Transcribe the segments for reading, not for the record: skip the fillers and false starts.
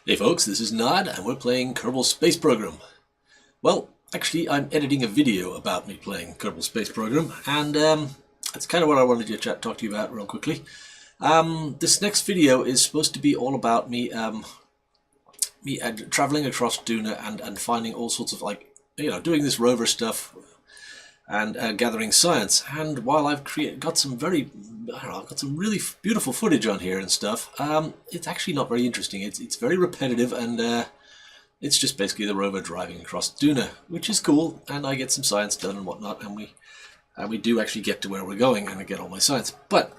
Hey folks, this is Nod and we're playing Kerbal Space Program. Well, actually I'm editing a video about me playing Kerbal Space Program, and that's kind of what I wanted to talk to you about real quickly. This next video is supposed to be all about me traveling across Duna and finding all sorts of, like, doing this rover stuff and gathering science. And while I've got some really beautiful footage on here and stuff, it's actually not very interesting. It's very repetitive, and it's just basically the rover driving across Duna, which is cool, and I get some science done and whatnot, and we do actually get to where we're going, and I get all my science. But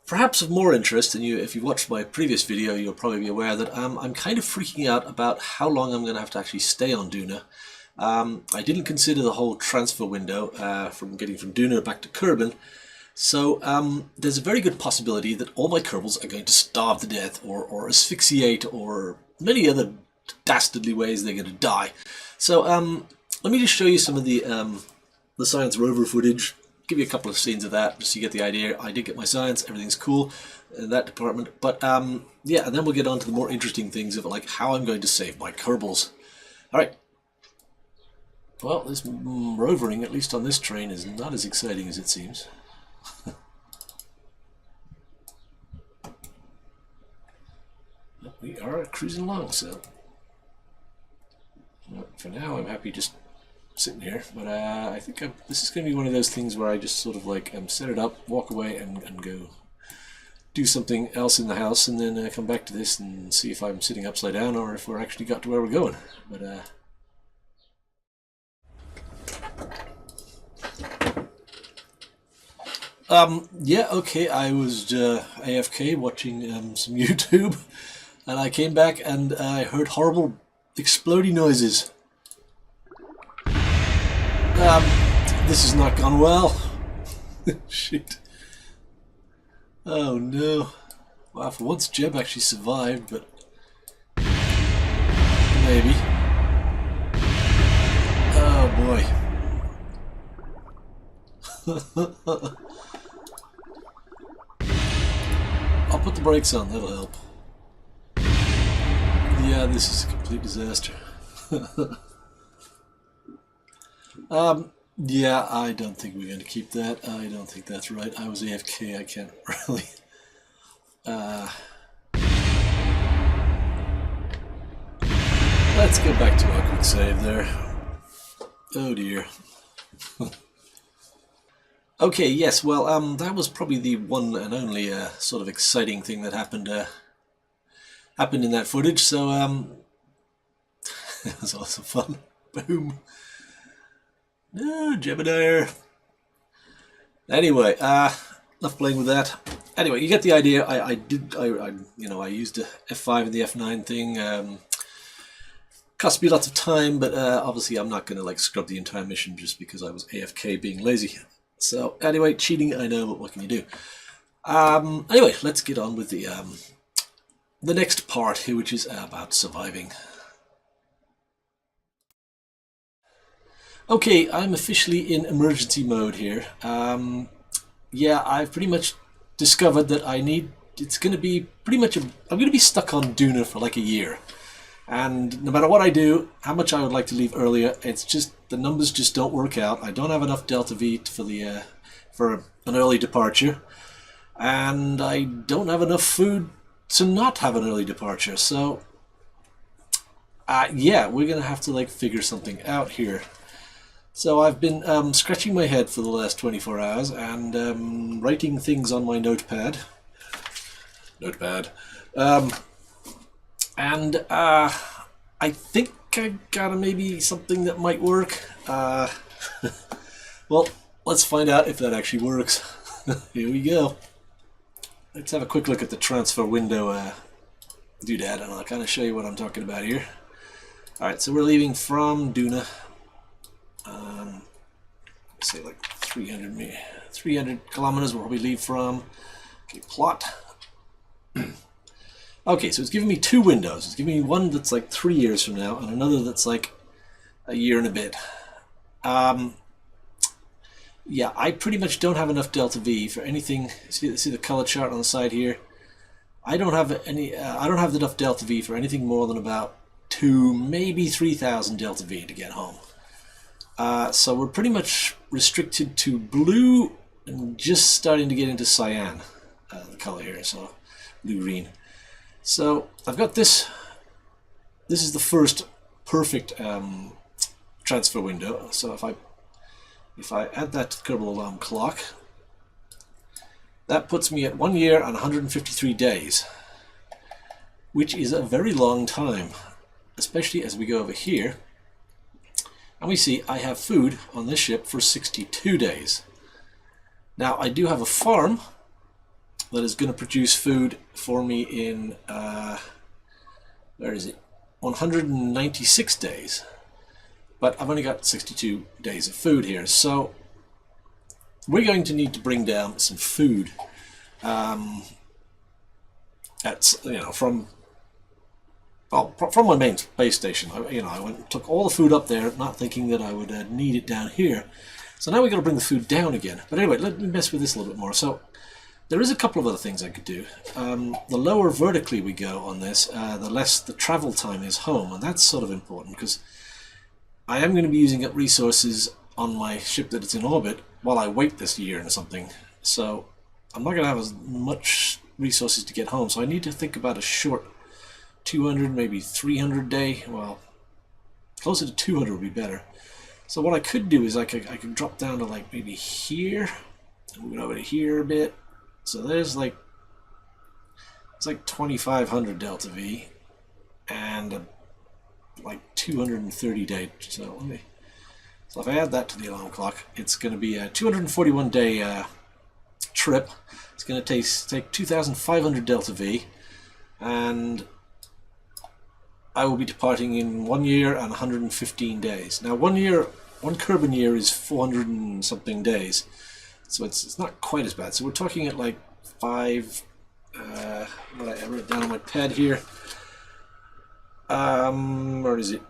perhaps of more interest, and if you've watched my previous video, you'll probably be aware that I'm kind of freaking out about how long I'm going to have to actually stay on Duna. I didn't consider the whole transfer window from getting from Duna back to Kerbin, so there's a very good possibility that all my Kerbals are going to starve to death or asphyxiate, or many other dastardly ways they're going to die. So let me just show you some of the science rover footage, give you a couple of scenes of that just so you get the idea. I did get my science, everything's cool in that department, but yeah, and then we'll get on to the more interesting things of, like, how I'm going to save my Kerbals. Alright. Well, this rovering, at least on this train, is not as exciting as it seems. We are cruising along, so for now I'm happy just sitting here. But I think this is going to be one of those things where I just sort of like set it up, walk away, and go do something else in the house, and then come back to this and see if I'm sitting upside down or if we're actually got to where we're going. But yeah, okay, I was AFK watching some YouTube, and I came back and I heard horrible exploding noises. This has not gone well. Shit. Oh no. Well, for once Jeb actually survived, but maybe. Oh boy. I'll put the brakes on, that'll help. Yeah, this is a complete disaster. Yeah, I don't think we're going to keep that. I don't think that's right. I was AFK, I can't really... Let's go back to our quick save there. Oh dear. Okay, yes, well, that was probably the one and only sort of exciting thing that happened in that footage, so it was also fun. Boom. No, Jebediah. Anyway, enough playing with that. Anyway, you get the idea. I used the F5 and the F9 thing. Cost me lots of time, but obviously I'm not going to, like, scrub the entire mission just because I was AFK being lazy. So anyway, cheating, I know, but what can you do? Anyway, let's get on with the next part here, which is about surviving. Okay, I'm officially in emergency mode here. Yeah, I've pretty much discovered that it's going to be pretty much I'm going to be stuck on Duna for like a year. And no matter what I do, how much I would like to leave earlier, it's just the numbers just don't work out. I don't have enough Delta V for an early departure, and I don't have enough food to not have an early departure. So yeah, we're gonna have to, like, figure something out here. So I've been scratching my head for the last 24 hours and writing things on my notepad. And I think I got maybe something that might work. Well, let's find out if that actually works. Here we go. Let's have a quick look at the transfer window doodad, and I'll kind of show you what I'm talking about here. Alright, so we're leaving from Duna. Say like 300 kilometers where we leave from. Okay, plot. Okay, so it's giving me two windows. It's giving me one that's like 3 years from now, and another that's like a year and a bit. Yeah, I pretty much don't have enough delta V for anything. See the color chart on the side here. I don't have any. I don't have enough delta V for anything more than about 2, maybe 3,000 delta V to get home. So we're pretty much restricted to blue and just starting to get into cyan, the color here. So blue-green. So I've got this. This is the first perfect transfer window. So if I add that to the Kerbal Alarm Clock, that puts me at 1 year and 153 days, which is a very long time, especially as we go over here and we see I have food on this ship for 62 days. Now I do have a farm that is going to produce food for me in, where is it, 196 days. But I've only got 62 days of food here, so we're going to need to bring down some food. From my main base station. I went and took all the food up there, not thinking that I would need it down here. So now we've got to bring the food down again. But anyway, let me mess with this a little bit more. So there is a couple of other things I could do. The lower vertically we go on this, the less the travel time is home, and that's sort of important because I am going to be using up resources on my ship that is in orbit while I wait this year and something. So I'm not going to have as much resources to get home. So I need to think about a short 200, maybe 300 day. Well, closer to 200 would be better. So what I could do is I could drop down to like maybe here, and move it over to here a bit. So there's like, it's like 2,500 delta V and like 230 day. So if I add that to the alarm clock, it's going to be a 241 day trip. It's going to take 2,500 delta V, and I will be departing in 1 year and 115 days. Now 1 year, one Kerbin year is 400 and something days, so it's not quite as bad. So we're talking at like what I wrote it down on my pad here. Where is it?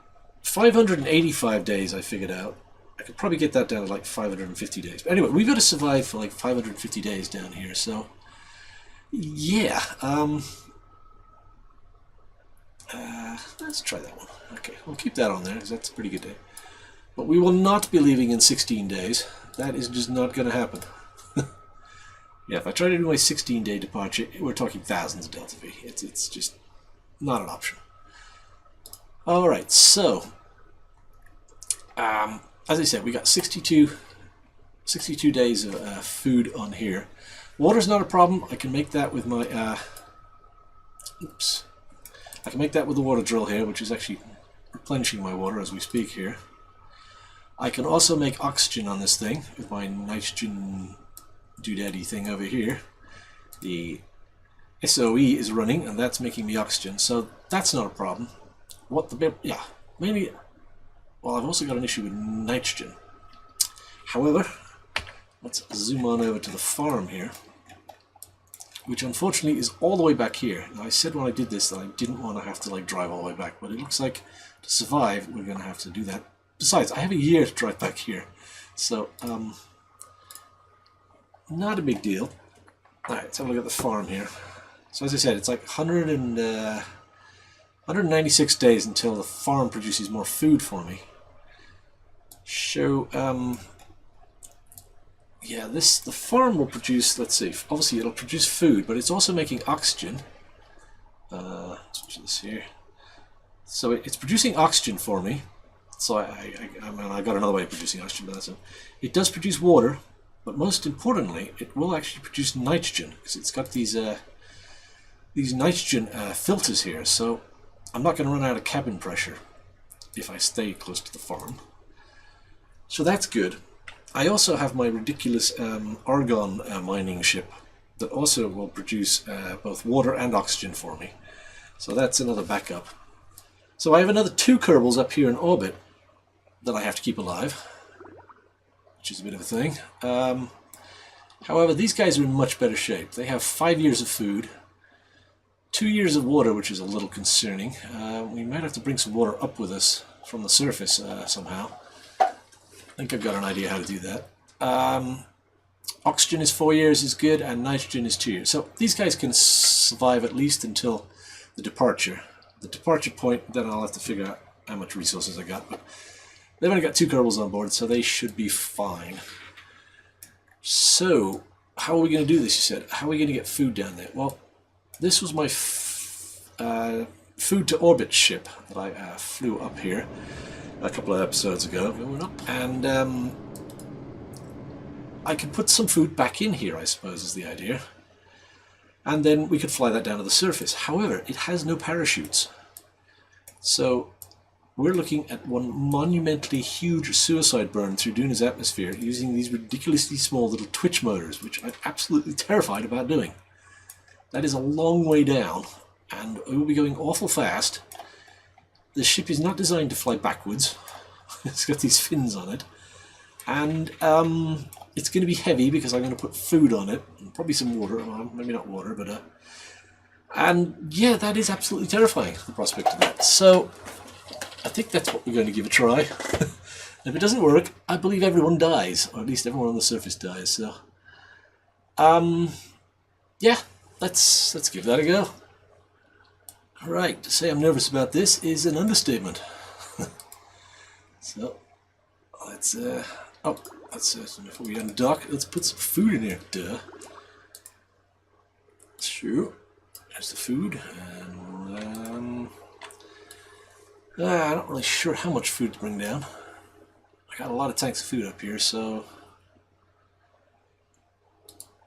585 days I figured out. I could probably get that down to like 550 days. But anyway, we've got to survive for like 550 days down here. So yeah, let's try that one. Okay, we'll keep that on there because that's a pretty good day. But we will not be leaving in 16 days. That is just not going to happen. Yeah, if I try to do my 16-day departure, we're talking thousands of delta V. It's just not an option. All right, so as I said, we got 62 days of food on here. Water's not a problem. I can make that with my I can make that with the water drill here, which is actually replenishing my water as we speak here. I can also make oxygen on this thing with my nitrogen doodaddy thing over here. The SOE is running, and that's making the oxygen, so that's not a problem. Mainly, well, I've also got an issue with nitrogen. However, let's zoom on over to the farm here, which unfortunately is all the way back here. Now, I said when I did this that I didn't want to have to like drive all the way back, but it looks like to survive we're going to have to do that. Besides, I have a year to drive back here, so not a big deal. Alright, let's have a look at the farm here. So as I said, it's like 196 days until the farm produces more food for me. So, yeah, the farm will produce, let's see, obviously it'll produce food, but it's also making oxygen. Switch this here. So it's producing oxygen for me. So I got another way of producing oxygen, but that's it. It does produce water, but most importantly, it will actually produce nitrogen, because it's got these nitrogen filters here. So I'm not going to run out of cabin pressure if I stay close to the farm. So that's good. I also have my ridiculous argon mining ship that also will produce both water and oxygen for me. So that's another backup. So I have another 2 Kerbals up here in orbit that I have to keep alive, which is a bit of a thing. However, these guys are in much better shape. They have 5 years of food, 2 years of water, which is a little concerning. We might have to bring some water up with us from the surface somehow. I think I've got an idea how to do that. Oxygen is 4 years is good, and nitrogen is 2 years. So these guys can survive at least until the departure. The departure point, then I'll have to figure out how much resources I got. But they've only got 2 kerbals on board, so they should be fine. So, how are we going to do this, you said? How are we going to get food down there? Well, this was my food to orbit ship that I flew up here a couple of episodes ago. And I could put some food back in here, I suppose, is the idea. And then we could fly that down to the surface. However, it has no parachutes. So we're looking at one monumentally huge suicide burn through Duna's atmosphere using these ridiculously small little twitch motors, which I'm absolutely terrified about doing. That is a long way down, and it will be going awful fast. The ship is not designed to fly backwards. It's got these fins on it. And it's going to be heavy because I'm going to put food on it, and probably some water, well, maybe not water, but and yeah, that is absolutely terrifying, the prospect of that. So I think that's what we're going to give a try. If it doesn't work, I believe everyone dies, or at least everyone on the surface dies. So yeah, let's give that a go. Alright, to say I'm nervous about this is an understatement. So let's before we undock, let's put some food in here. Duh. Sure. There's the food, and I'm not really sure how much food to bring down. I got a lot of tanks of food up here, so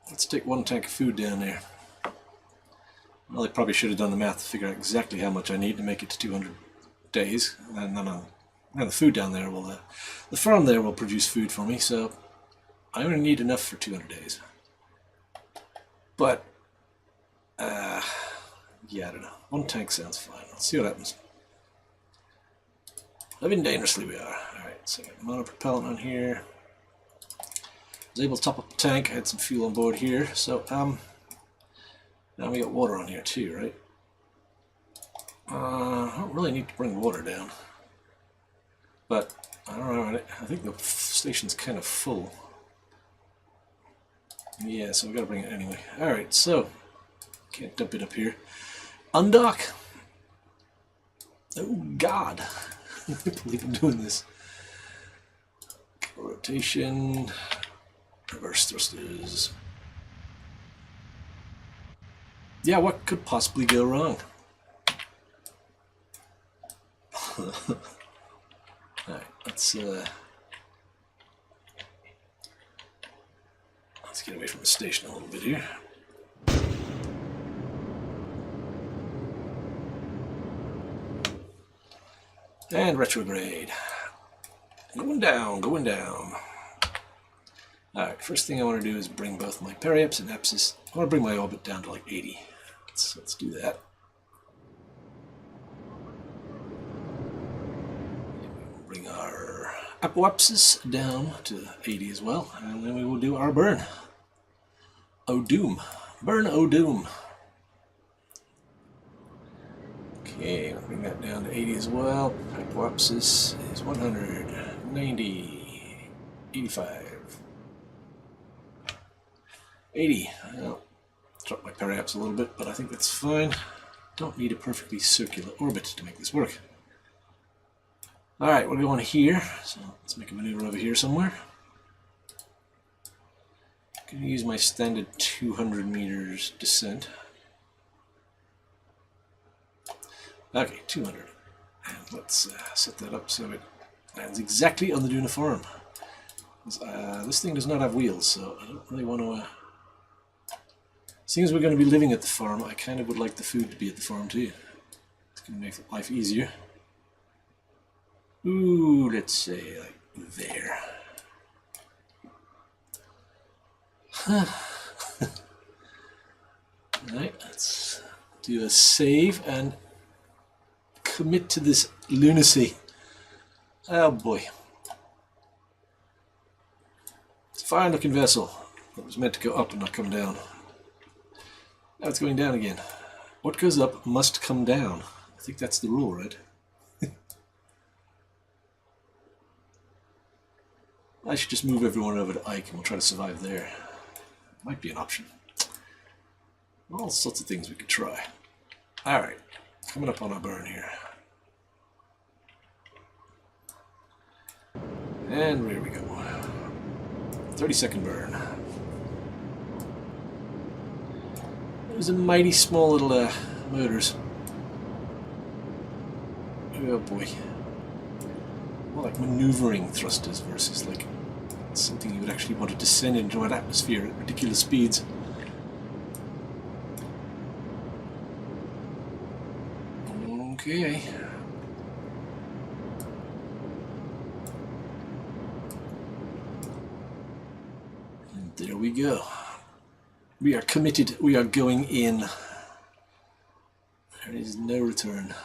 let's take 1 tank of food down there. Well, I probably should have done the math to figure out exactly how much I need to make it to 200 days, and then the food down there will, the farm there will produce food for me, so I only need enough for 200 days. But, yeah, I don't know. 1 tank sounds fine. Let's see what happens. Living dangerously we are. Alright, so I got monopropellant on here. I was able to top up the tank. I had some fuel on board here, so, now we got water on here too, right? I don't really need to bring water down. But, I don't know, I think the station's kind of full. Yeah, so we gotta bring it anyway. Alright, so, can't dump it up here. Undock! Oh god! I can't believe I'm doing this. Rotation, reverse thrusters. Yeah, what could possibly go wrong? Alright, let's get away from the station a little bit here. And retrograde. Going down, going down. Alright, first thing I want to do is bring both my periaps and apsis. I want to bring my orbit down to like 80. Let's do that. Bring our apoapsis down to 80 as well, and then we will do our burn. O doom. Burn O doom. Okay, I'll bring that down to 80 as well. Apoapsis is 100, 90, 85, 80. Well, drop my periaps a little bit, but I think that's fine. Don't need a perfectly circular orbit to make this work. Alright, we're going here, so let's make a maneuver over here somewhere. I'm going to use my standard 200 meters descent. Okay, 200. And let's set that up so it lands exactly on the Duna farm. This thing does not have wheels, so I don't really want to... Seeing as we're going to be living at the farm, I kind of would like the food to be at the farm too. It's going to make life easier. Ooh, let's say like there. Alright, let's do a save and commit to this lunacy. Oh boy. It's a fine looking vessel. It was meant to go up and not come down. Now it's going down again. What goes up must come down. I think that's the rule, right? I should just move everyone over to Ike and we'll try to survive there. Might be an option. All sorts of things we could try. Alright, coming up on our burn here. And here we go. 30-second burn. Those are mighty small little motors. Oh boy. More like maneuvering thrusters versus like something you would actually want to descend into an atmosphere at ridiculous speeds. Okay. And there we go. We are committed. We are going in. There is no return.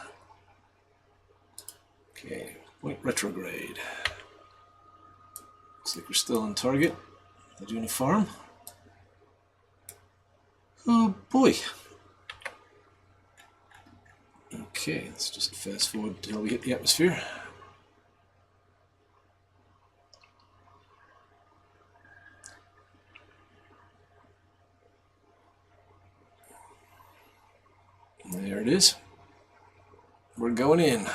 Okay, point retrograde. Looks like we're still on target. They're doing a farm. Oh boy. Okay, let's just fast forward until we hit the atmosphere. There it is. We're going in.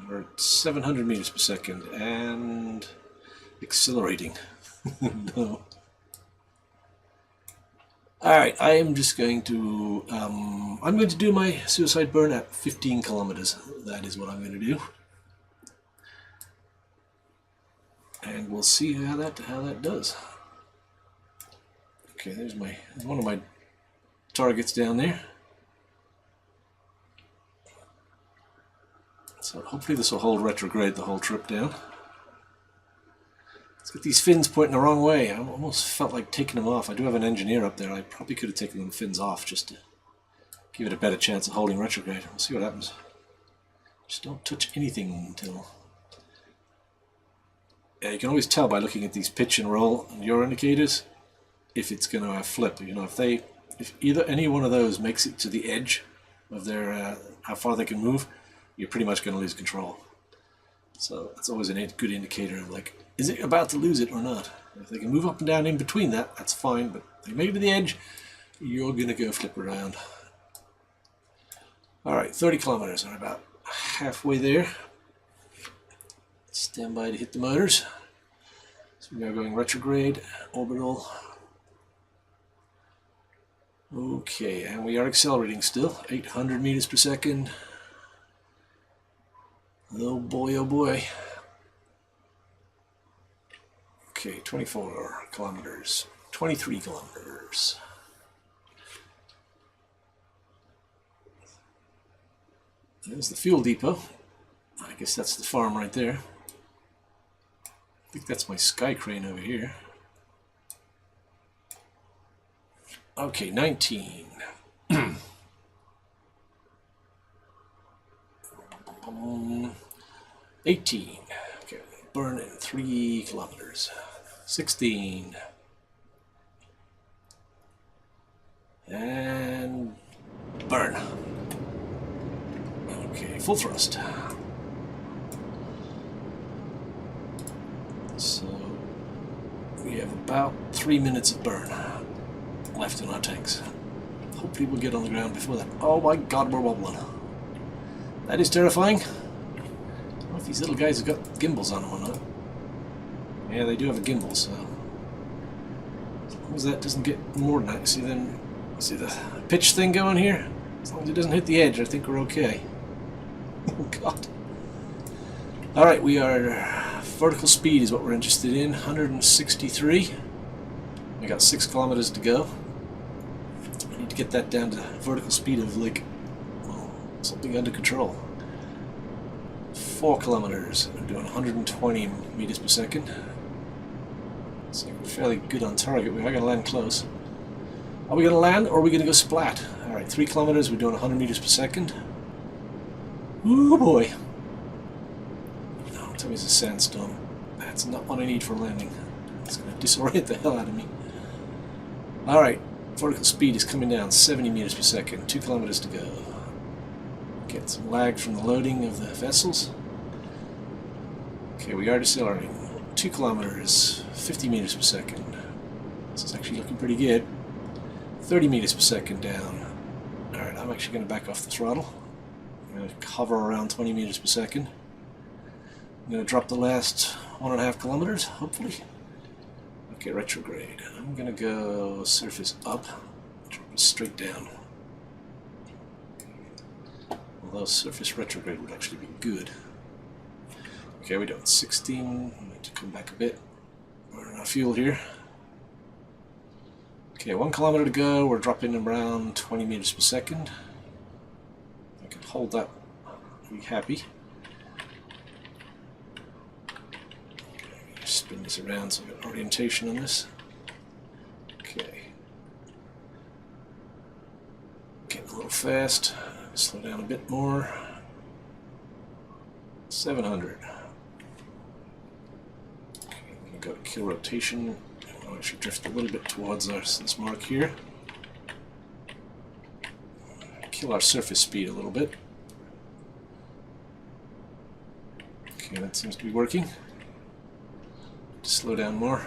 We're at 700 meters per second and accelerating. No. Alright, I am just going to I'm going to do my suicide burn at 15 kilometers. That is what I'm going to do. And we'll see how that does. Okay, there's one of my targets down there. So hopefully this will hold retrograde the whole trip down. Let's get these fins pointing the wrong way. I almost felt like taking them off. I do have an engineer up there. I probably could have taken them fins off just to give it a better chance of holding retrograde. We'll see what happens. Just don't touch anything until... Yeah, you can always tell by looking at these pitch and roll and yaw indicators if it's going to flip. You know, if either any one of those makes it to the edge of their how far they can move, you're pretty much going to lose control. So it's always a good indicator of like, is it about to lose it or not? If they can move up and down in between that, that's fine, but if they make it to the edge, you're going to go flip around. Alright, 30 kilometers, we're about halfway there. Stand by to hit the motors. So we are going retrograde, orbital. Okay, and we are accelerating still, 800 meters per second. Oh boy, oh boy. Okay, 24 kilometers, 23 kilometers. There's the fuel depot. I guess that's the farm right there. I think that's my sky crane over here. Okay, 19. 18. Okay, burn in 3 kilometers. 16. And burn. Okay, full thrust. So we have about 3 minutes of burn left in our tanks. Hopefully we'll get on the ground before that. Oh my god, we're wobbling. That is terrifying. I don't know if these little guys have got gimbals on them or not. Yeah, they do have a gimbal, so as long as that doesn't get more than that. See the pitch thing going here? As long as it doesn't hit the edge, I think we're okay. Oh god. Alright, we are vertical speed is what we're interested in. 163. We got 6 kilometers to go. I need to get that down to vertical speed of like, well, something under control. 4 kilometers. We're doing 120 meters per second. So we're fairly good on target. We are going to land close. Are we going to land or are we going to go splat? Alright, 3 kilometers. We're doing 100 meters per second. Ooh boy. No, tell me it's a sandstorm. That's not what I need for landing. It's going to disorient the hell out of me. Alright, vertical speed is coming down, 70 meters per second, 2 kilometers to go. Get some lag from the loading of the vessels. Okay, we are decelerating. 2 kilometers, 50 meters per second. This is actually looking pretty good. 30 meters per second down. Alright, I'm actually going to back off the throttle. I'm going to hover around 20 meters per second. I'm going to drop the last 1.5 kilometers, hopefully. Okay, retrograde. I'm going to go surface up, drop it straight down. Although surface retrograde would actually be good. Okay, we're doing 16. I need to come back a bit. We're on our fuel here. Okay, 1 kilometer to go. We're dropping around 20 meters per second. I can hold that. I'll be happy. Okay, spin this around so I've got orientation on this. Okay. Getting a little fast. Slow down a bit more. 700. Okay, I'm going to go to kill rotation. I'll actually drift a little bit towards this mark here. Kill our surface speed a little bit. Okay, that seems to be working. Slow down more.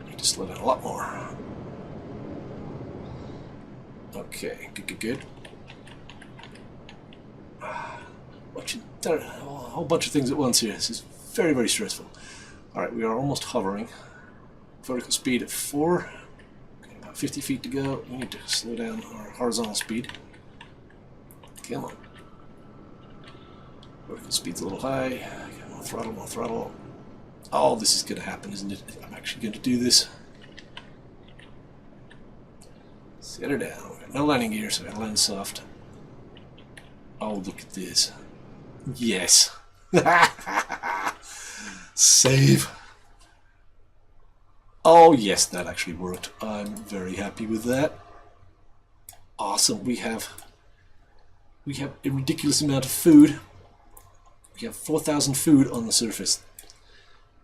Need to slow down a lot more. Okay, good. Watching a whole bunch of things at once here. This is very, very stressful. Alright, we are almost hovering. Vertical speed at 4. Okay, about 50 feet to go. We need to slow down our horizontal speed. Come on. Vertical speed's a little high. More throttle, more throttle. Oh, this is going to happen, isn't it? I'm actually going to do this. Set her down. No landing gear, so I gotta land soft. Oh, look at this. Yes. Save. Oh, yes, that actually worked. I'm very happy with that. Awesome. We have a ridiculous amount of food. We have 4,000 food on the surface.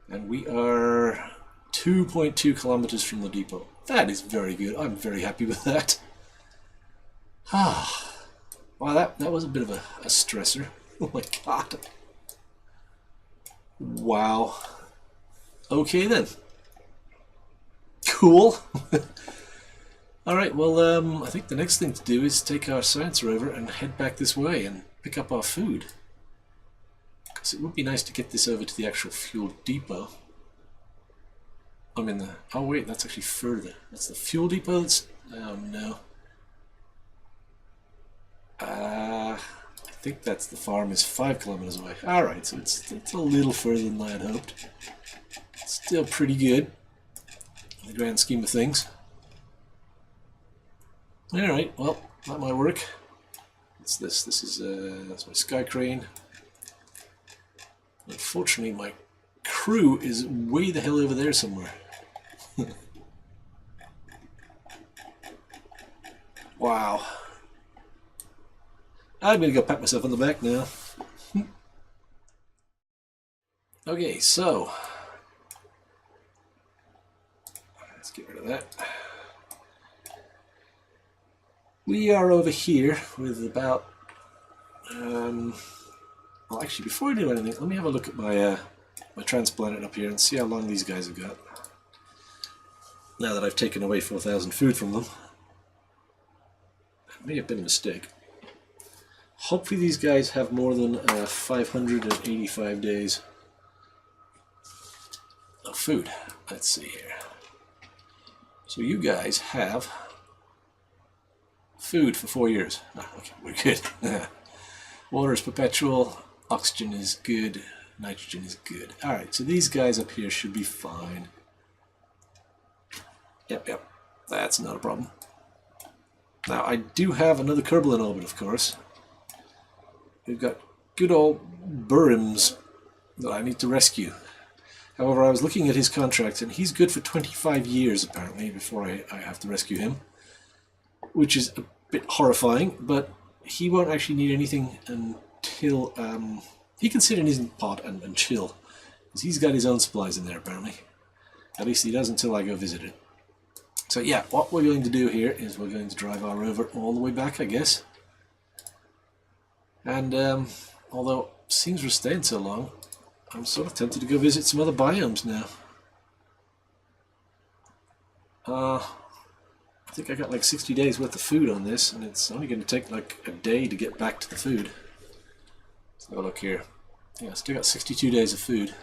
And we are 2.2 kilometers from the depot. That is very good. I'm very happy with that. Ah, wow, that was a bit of a stressor. Oh my god. Wow. Okay then. Cool. Alright, well, I think the next thing to do is take our science rover and head back this way and pick up our food. Because it would be nice to get this over to the actual fuel depot. I'm in the... Oh wait, that's actually further. That's the fuel depot that's... Oh no. I think that's the farm is 5 kilometers away. Alright, so it's a little further than I had hoped. Still pretty good in the grand scheme of things. Alright, well, that might work. What's this? This is that's my sky crane. Unfortunately, my crew is way the hell over there somewhere. Wow. I'm gonna go pat myself on the back now. Okay, so let's get rid of that. We are over here with about well, actually, before we do anything, let me have a look at my my transplanted up here and see how long these guys have got. Now that I've taken away 4,000 food from them. May have been a mistake. Hopefully these guys have more than 585 days of food. Let's see here. So you guys have food for 4 years. Oh, okay, we're good. Water is perpetual. Oxygen is good. Nitrogen is good. Alright, so these guys up here should be fine. Yep. That's not a problem. Now, I do have another Kerbal in orbit, of course. We've got good old Burims that I need to rescue. However, I was looking at his contract, and he's good for 25 years, apparently, before I have to rescue him. Which is a bit horrifying, but he won't actually need anything until... he can sit in his pod and chill. Because he's got his own supplies in there, apparently. At least he does until I go visit it. So yeah, what we're going to do here is we're going to drive our rover all the way back, I guess. And although seems we're staying so long, I'm sort of tempted to go visit some other biomes now. I think I got like 60 days worth of food on this, and it's only going to take like a day to get back to the food. Let's have a look here. Yeah, I still got 62 days of food.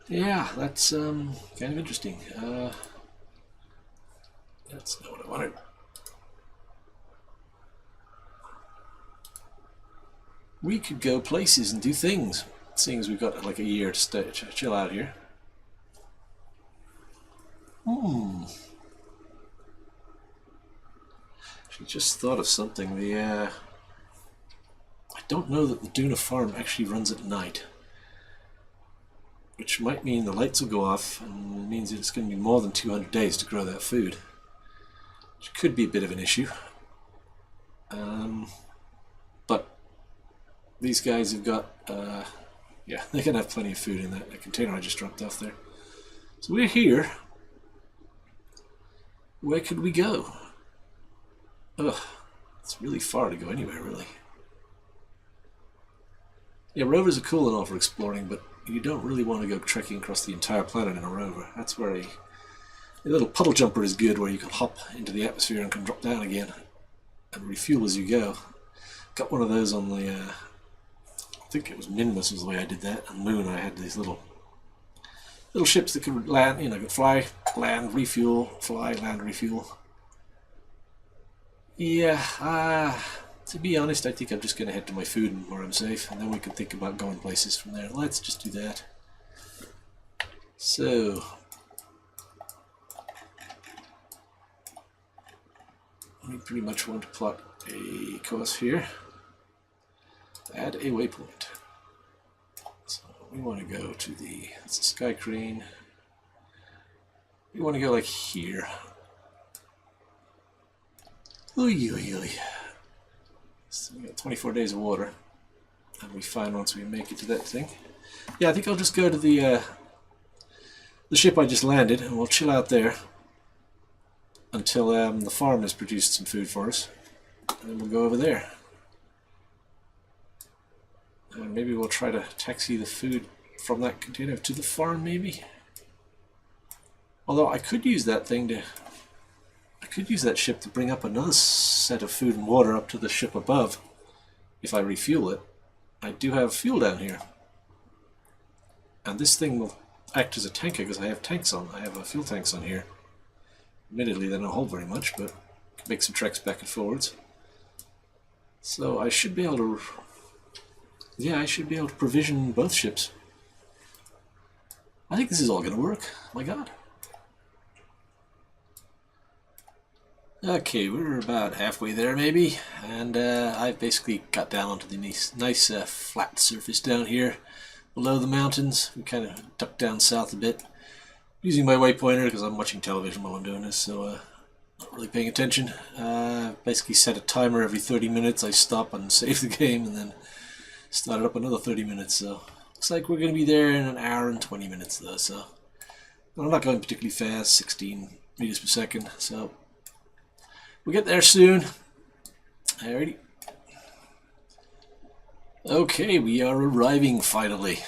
Yeah, that's kind of interesting. That's not what I wanted. We could go places and do things, seeing as we've got like a year to stay, chill out here. Actually, just thought of something. I don't know that the Duna farm actually runs at night, which might mean the lights will go off, and it means that it's going to be more than 200 days to grow that food, which could be a bit of an issue. But these guys have got, yeah, they're going to have plenty of food in that container I just dropped off there. So we're here. Where could we go? Ugh, it's really far to go anywhere, really. Yeah, rovers are cool and all for exploring, but you don't really want to go trekking across the entire planet in a rover. That's where a little puddle jumper is good, where you can hop into the atmosphere and can drop down again and refuel as you go. Got one of those on the, I think it was Minmus was the way I did that. On Moon I had these little ships that could land, you know, could fly, land, refuel, fly, land, refuel. Yeah, to be honest, I think I'm just going to head to my food and where I'm safe, and then we can think about going places from there. Let's just do that. So, we pretty much want to plot a course here. Add a waypoint. So we want to go to that's the Sky Crane. We want to go like here. Oy, oy, oy. So we got 24 days of water, and we find once we make it to that thing. Yeah, I think I'll just go to the ship I just landed, and we'll chill out there until the farm has produced some food for us, and then we'll go over there. And maybe we'll try to taxi the food from that container to the farm, maybe. Although I could use that thing to... I could use that ship to bring up another set of food and water up to the ship above if I refuel it. I do have fuel down here. And this thing will act as a tanker because I have tanks on. I have fuel tanks on here. Admittedly, they don't hold very much, but can make some treks back and forwards. So I should be able to... Yeah, I should be able to provision both ships. I think this is all going to work. My God. Okay, we're about halfway there maybe, and I've basically got down onto the nice flat surface down here below the mountains. We kind of ducked down south a bit, using my waypointer because I'm watching television while I'm doing this, so not really paying attention. Basically set a timer every 30 minutes. I stop and save the game, and then start it up another 30 minutes. So looks like we're going to be there in an hour and 20 minutes though. So I'm not going particularly fast, 16 meters per second. So we'll get there soon. Alrighty. Okay, we are arriving finally.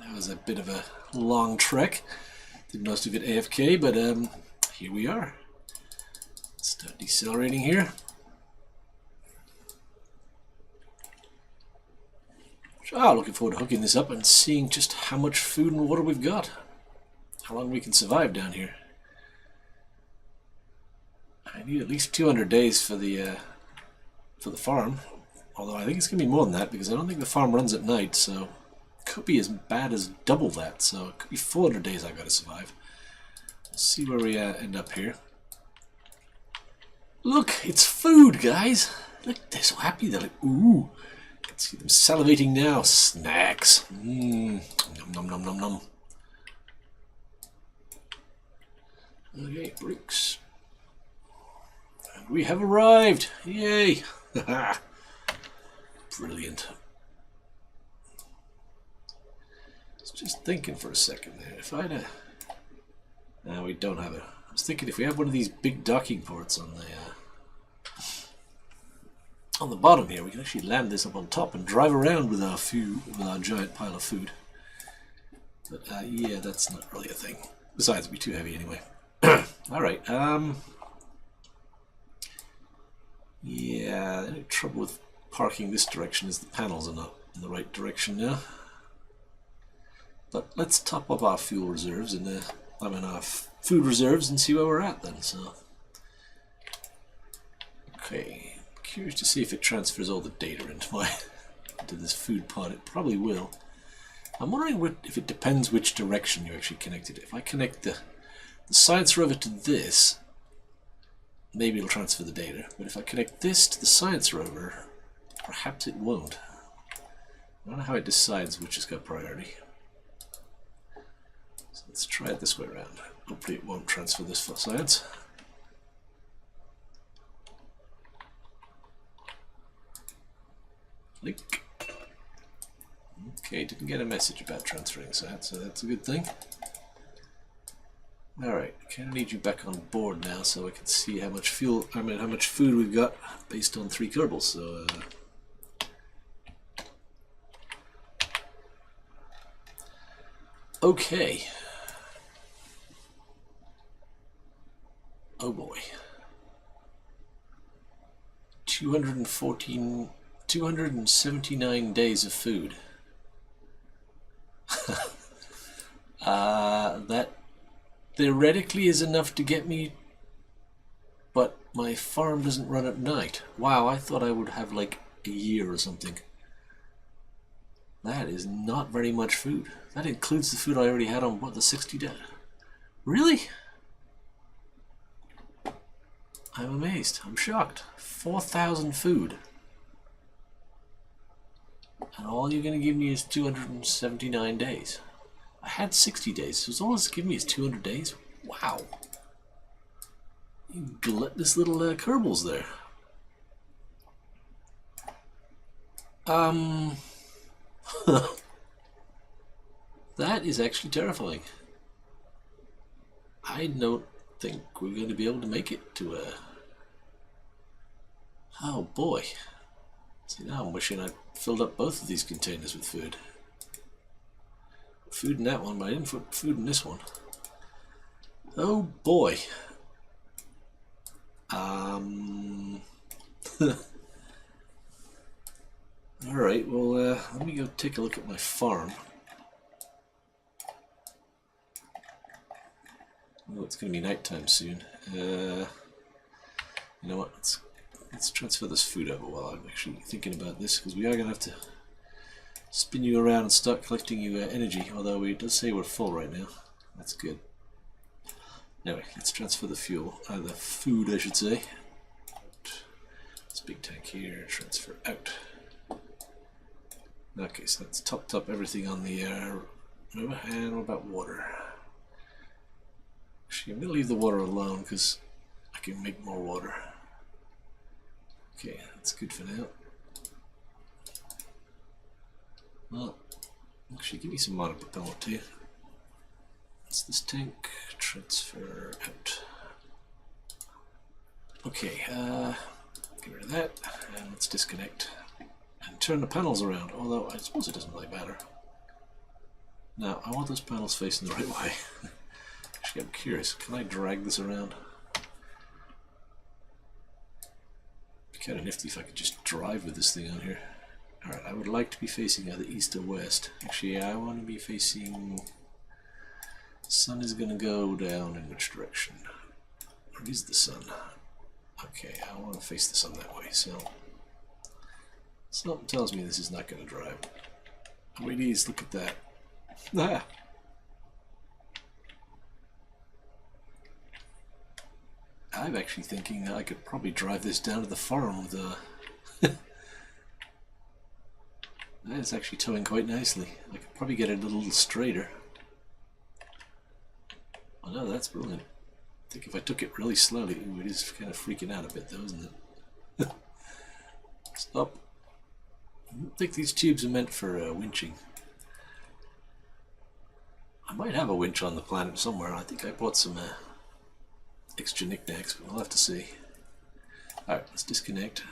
That was a bit of a long trek. Did most of it AFK, but here we are. Let's start decelerating here. Looking forward to hooking this up and seeing just how much food and water we've got. How long we can survive down here. I need at least 200 days for the farm. Although I think it's going to be more than that because I don't think the farm runs at night, so it could be as bad as double that. So it could be 400 days I've got to survive. Let's see where we end up here. Look, it's food, guys. Look, they're so happy. They're like, ooh. I can see them salivating now. Snacks. Mmm. Nom nom nom nom nom. Okay, bricks. And we have arrived. Yay. Brilliant. I was just thinking for a second there. If I had a... No, we don't have it. I was thinking if we have one of these big docking ports on the on the bottom here. We can actually land this up on top and drive around with our giant pile of food. But yeah, that's not really a thing. Besides, it'd be too heavy anyway. All right. Yeah, the only trouble with parking this direction is the panels are not in the right direction now. But let's top up our fuel reserves and our food reserves and see where we're at then. So, okay, curious to see if it transfers all the data into this food pod. It probably will. I'm wondering if it depends which direction you actually connect it. If I connect the science rover to this, maybe it'll transfer the data. But if I connect this to the science rover, perhaps it won't. I don't know how it decides which has got priority. So let's try it this way around. Hopefully it won't transfer this for science. Click. Okay, didn't get a message about transferring science, so that's a good thing. Alright, I kind of need you back on board now so I can see how much how much food we've got based on 3 Kerbals. So, okay. Oh boy. 279 days of food. That theoretically is enough to get me, but my farm doesn't run at night. Wow, I thought I would have like a year or something. That is not very much food. That includes the food I already had on what, the 60 days. Really? I'm amazed. I'm shocked. 4,000 food. And all you're going to give me is 279 days. I had 60 days, so all it's giving me is 200 days? Wow. You gluttonous little Kerbals there. That is actually terrifying. I don't think we're going to be able to make it to a... Oh boy. See, now I'm wishing I'd filled up both of these containers with food. Food in that one, but I didn't put food in this one. Oh boy. Alright, well, let me go take a look at my farm. Oh, it's going to be nighttime soon. You know what? Let's transfer this food over while I'm actually thinking about this, because we are going to have to spin you around and start collecting you energy, although it does say we're full right now. That's good. Anyway, let's transfer the fuel, the food I should say. This big tank here, transfer out. Okay, so that's topped up everything on the rover, and what about water? Actually, I'm going to leave the water alone because I can make more water. Okay, that's good for now. Well, actually, give me some monopropellant too. That's this tank. Transfer out. Okay, get rid of that, and let's disconnect and turn the panels around. Although I suppose it doesn't really matter. Now, I want those panels facing the right way. Actually, I'm curious. Can I drag this around? It'd be kind of nifty if I could just drive with this thing on here. Alright, I would like to be facing either east or west. Actually, I want to be facing... The sun is going to go down in which direction? Where is the sun? Okay, I want to face the sun that way, so... Something tells me this is not going to drive. Oh, it is, look at that. Ah! I'm actually thinking that I could probably drive this down to the farm with That's actually towing quite nicely. I could probably get it a little straighter. Oh no, that's brilliant. I think if I took it really slowly, ooh, it is kind of freaking out a bit though, isn't it? Stop. I don't think these tubes are meant for winching. I might have a winch on the planet somewhere. I think I bought some extra knickknacks, but we'll have to see. Alright, let's disconnect.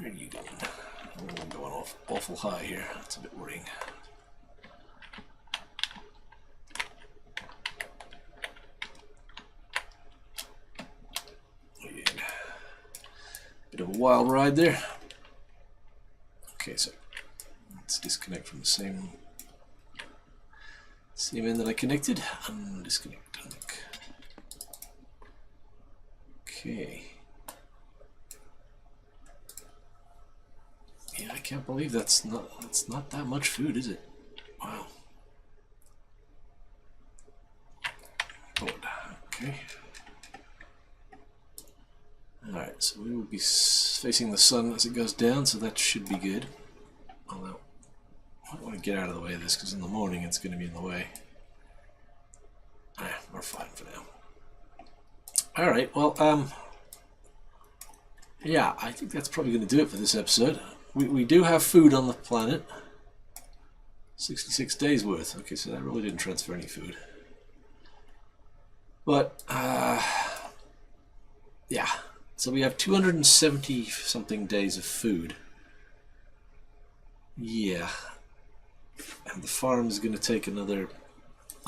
Where are you going? I'm going awful high here. That's a bit worrying. Bit of a wild ride there. Okay, so let's disconnect from the same end that I connected. Undisconnect. Okay. Yeah, I can't believe that's not that much food, is it? Wow. Good. Okay. Alright, so we will be facing the sun as it goes down, so that should be good. Although, I don't want to get out of the way of this, because in the morning it's going to be in the way. We're fine for now. Alright, well, yeah, I think that's probably going to do it for this episode. We do have food on the planet. 66 days worth. Okay, so that really didn't transfer any food. But, yeah. So we have 270 something days of food. Yeah. And the farm is going to take another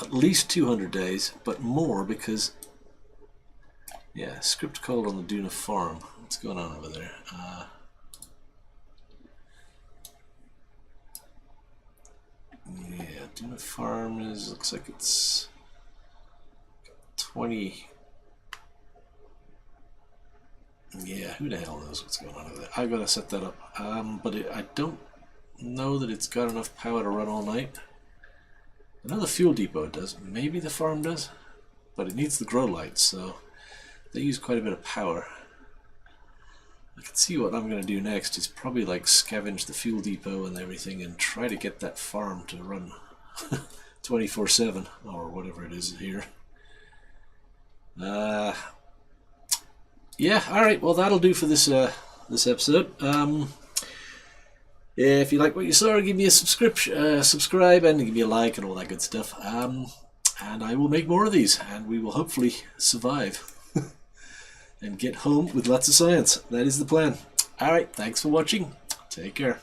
at least 200 days, but more because, yeah, script code on the Duna farm. What's going on over there? Yeah, Duna farm looks like it's 20. Yeah, who the hell knows what's going on over there? I gotta set that up. But I don't know that it's got enough power to run all night. I know the fuel depot does. Maybe the farm does, but it needs the grow lights, so they use quite a bit of power. I can see what I'm going to do next is probably like scavenge the fuel depot and everything and try to get that farm to run 24/7 or whatever it is here. Yeah, alright, well that'll do for this this episode. If you like what you saw, give me a subscribe and give me a like and all that good stuff. And I will make more of these, and we will hopefully survive and get home with lots of science. That is the plan. Alright, thanks for watching. Take care.